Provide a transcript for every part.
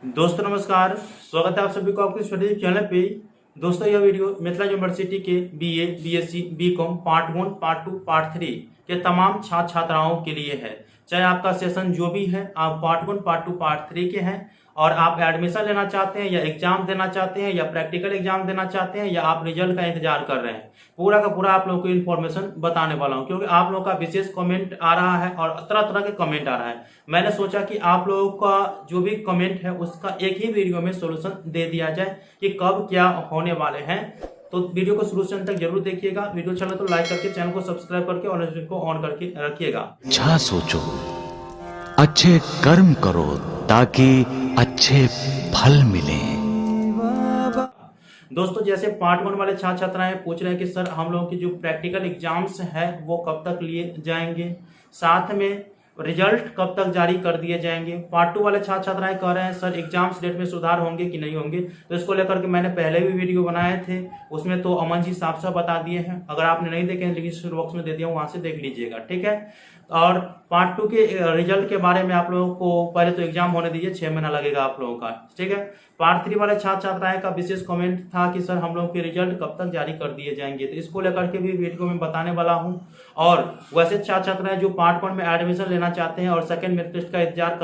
दोस्तों नमस्कार। स्वागत है आप सभी को आपके स्टडी चैनल पे। दोस्तों यह वीडियो मिथिला यूनिवर्सिटी के BA, BSc, BCom part 1, part 2, part 3 के तमाम छात्र छात्राओं के लिए है। चाहे आपका सेशन जो भी है, आप पार्ट 1, पार्ट 2, पार्ट 3 के हैं और आप एडमिशन लेना चाहते हैं या एग्जाम देना चाहते हैं या प्रैक्टिकल एग्जाम देना चाहते हैं या आप रिजल्ट का इंतजार कर रहे हैं, पूरा का पूरा आप लोगों को इन्फॉर्मेशन बताने वाला हूं। क्योंकि आप लोगों का विशेष कमेंट आ रहा है और तरह तरह के कमेंट आ रहा है, मैंने सोचा कि आप लोगों का जो भी कमेंट है उसका एक ही वीडियो में सॉल्यूशन दे दिया जाए कि कब क्या होने वाले हैं। तो वीडियो को शुरू से अंत तक जरूर देखिएगा। वीडियो अच्छा लगे तो लाइक करके चैनल को सब्सक्राइब करके और नोटिफिकेशन को ऑन करके रखिएगा। अच्छा सोचो, अच्छे कर्म करो ताकि अच्छे फल मिले। दोस्तों जैसे पार्ट 1 वाले छात्र छात्राएं पूछ रहे हैं कि सर हम लोगों की जो प्रैक्टिकल एग्जाम्स है वो कब तक लिए जाएंगे, साथ में रिजल्ट कब तक जारी कर दिए जाएंगे। पार्ट 2 वाले छात्र छात्राएं कह रहे हैं सर एग्जाम्स डेट में सुधार होंगे कि नहीं होंगे। तो इसको लेकर के मैंने पहले भी वीडियो बनाए थे, उसमें तो अमन जी साफ साफ बता दिए हैं। अगर आपने नहीं देखे डिस्क्रिप्शन बॉक्स में दे दिया, वहां से देख लीजिएगा, ठीक है। और पार्ट 2 के रिजल्ट के बारे में आप लोगों को पहले तो एग्जाम होने दीजिए, 6 महीना लगेगा आप लोगों का, ठीक है। पार्ट 3 वाले छात्र छात्राएं का विशेष कमेंट था कि सर हम लोग के रिजल्ट कब तक जारी कर दिए जाएंगे, तो इसको लेकर के भी वीडियो में बताने वाला हूं। और वैसे छात्र छात्राएं जो पार्ट 1 में एडमिशन लेना चाहते हैं और सेकंड मेरिट लिस्ट का इंतजार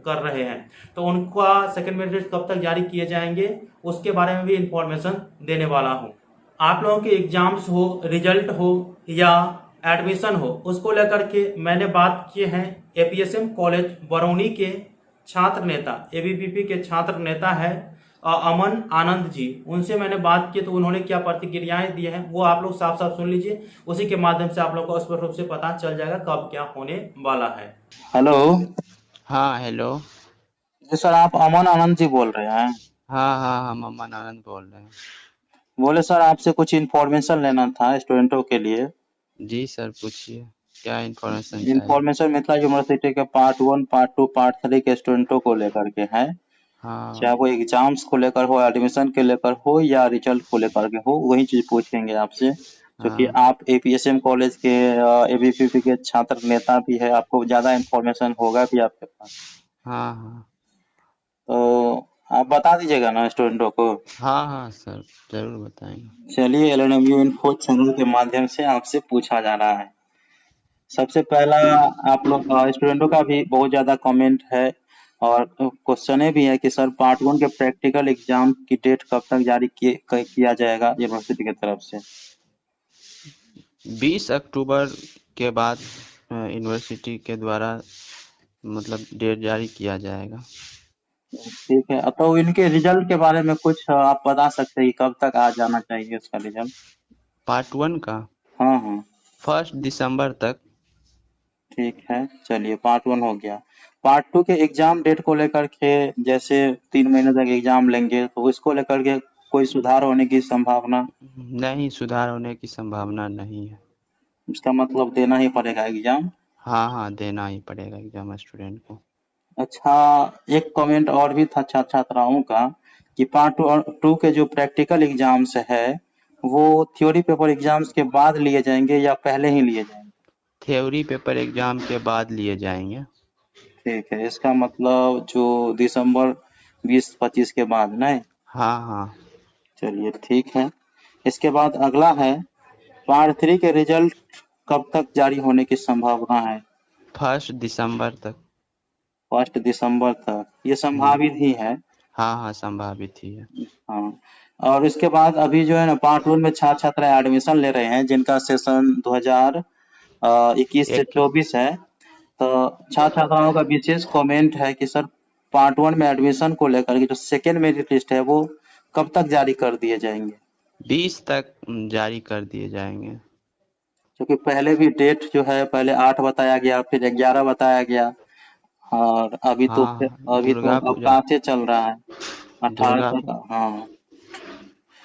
कर रहे हैं, तो उनका सेकंड मेरिट लिस्ट कब तक जारी किए जाएंगे उसके बारे में भी इंफॉर्मेशन देने वाला हूं। आप लोगों के एग्जाम्स हो, रिजल्ट हो या एडमिशन हो, उसको लेकर के मैंने बात की है एपीएसएम कॉलेज बरौनी के छात्र नेता, एबीवीपी के छात्र नेता है अमन आनंद जी, उनसे मैंने बात की तो उन्होंने क्या प्रतिक्रियाएं दी हैं वो आप लोग साफ साफ सुन लीजिए। उसी के माध्यम से आप लोग को स्पष्ट रूप से पता चल जाएगा कब क्या होने वाला है। हेलो। हाँ हेलो। जी सर, आप अमन आनंद जी बोल रहे हैं? हाँ हम अमन आनंद बोल रहे हैं। बोले सर आपसे कुछ इन्फॉर्मेशन लेना था स्टूडेंटों के लिए। जी सर पूछिए, क्या इन्फॉर्मेशन चाहिए। इन्फॉर्मेशन मिथिला यूनिवर्सिटी के पार्ट 1, पार्ट 2, पार्ट 3 के स्टूडेंटों को लेकर के है। हाँ चाहे वो एग्जाम्स को लेकर हो, एडमिशन के लेकर हो या रिजल्ट को लेकर के हो, वही चीज पूछेंगे आपसे। क्योंकि हाँ आप एपीएसएम कॉलेज के एबीवीपी के छात्र नेता भी है, आपको ज्यादा इन्फॉर्मेशन होगा भी आपके पास। हाँ तो आप बता दीजिएगा ना स्टूडेंटों को। हाँ सर जरूर बताएंगे। चलिए, एलएनएमयू इन्फो चैनल के माध्यम से आपसे पूछा जा रहा है। सबसे पहला, आप लोग स्टूडेंटों का भी बहुत ज्यादा कमेंट है और क्वेश्चन भी है कि सर पार्ट 1 के प्रैक्टिकल एग्जाम की डेट कब तक जारी किया जाएगा यूनिवर्सिटी की तरफ से। 20 अक्टूबर के बाद यूनिवर्सिटी के द्वारा मतलब डेट जारी किया जाएगा। ठीक है, तो इनके रिजल्ट के बारे में कुछ आप बता सकते हैं कि कब तक आ जाना चाहिए उसका रिजल्ट? पार्ट 1 का हाँ 1 दिसंबर तक। ठीक है, चलिए पार्ट 1 हो गया। पार्ट 2 के एग्जाम डेट को लेकर के, जैसे 3 महीने तक एग्जाम लेंगे तो इसको लेकर के कोई सुधार होने की संभावना? नहीं, सुधार होने की संभावना नहीं है। इसका मतलब देना ही पड़ेगा एग्जाम। हाँ देना ही पड़ेगा एग्जाम स्टूडेंट को। अच्छा, एक कमेंट और भी था छात्र छात्राओं का कि पार्ट 2 के जो प्रैक्टिकल एग्जाम्स है वो थ्योरी पेपर एग्जाम्स के बाद लिए जाएंगे या पहले ही लिए जाएंगे? थ्योरी पेपर एग्जाम के बाद लिए जाएंगे। ठीक है, इसका मतलब जो दिसंबर 20-25 के बाद, नहीं? हाँ चलिए ठीक है। इसके बाद अगला है, पार्ट 3 के रिजल्ट कब तक जारी होने की संभावना है? 1 दिसंबर तक। 1 दिसंबर तक, ये संभावित ही है। हाँ संभावित ही है। हाँ, और इसके बाद अभी जो है ना पार्ट 1 में छात्र छात्रा एडमिशन ले रहे हैं जिनका सेशन 2021 से 24 है। तो छात्र छात्राओं का विशेष कमेंट है कि सर पार्ट 1 में एडमिशन को लेकर के जो सेकेंड मेरिट लिस्ट है वो कब तक जारी कर दिए जाएंगे? 20 तक जारी कर दिए जाएंगे। क्योंकि पहले भी डेट जो है पहले 8 बताया गया, फिर 11 बताया गया और अभी तो दुर्गा पूजा अवकाश से चल रहा है 18 दुर्गा तक। हाँ,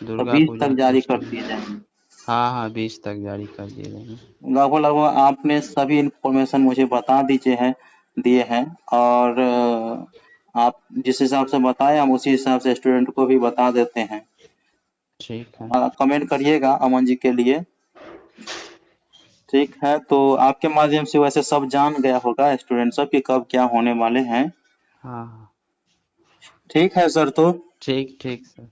तो दुर्गा 20 पूजा तक के जारी कर स्टूडेंट। दिए जाएंगे। हाँ 20 तक जारी कर दिए जाएंगे। लगभग आपने सभी इंफॉर्मेशन मुझे बता दिए हैं और आप जिस हिसाब से बताए हम उसी हिसाब से स्टूडेंट को भी बता देते हैं। ठीक है। कमेंट करिएगा अमन जी के लिए। ठीक है, तो आपके माध्यम से वैसे सब जान गया होगा स्टूडेंट सब कि कब क्या होने वाले हैं। हाँ ठीक है सर तो। ठीक ठीक सर।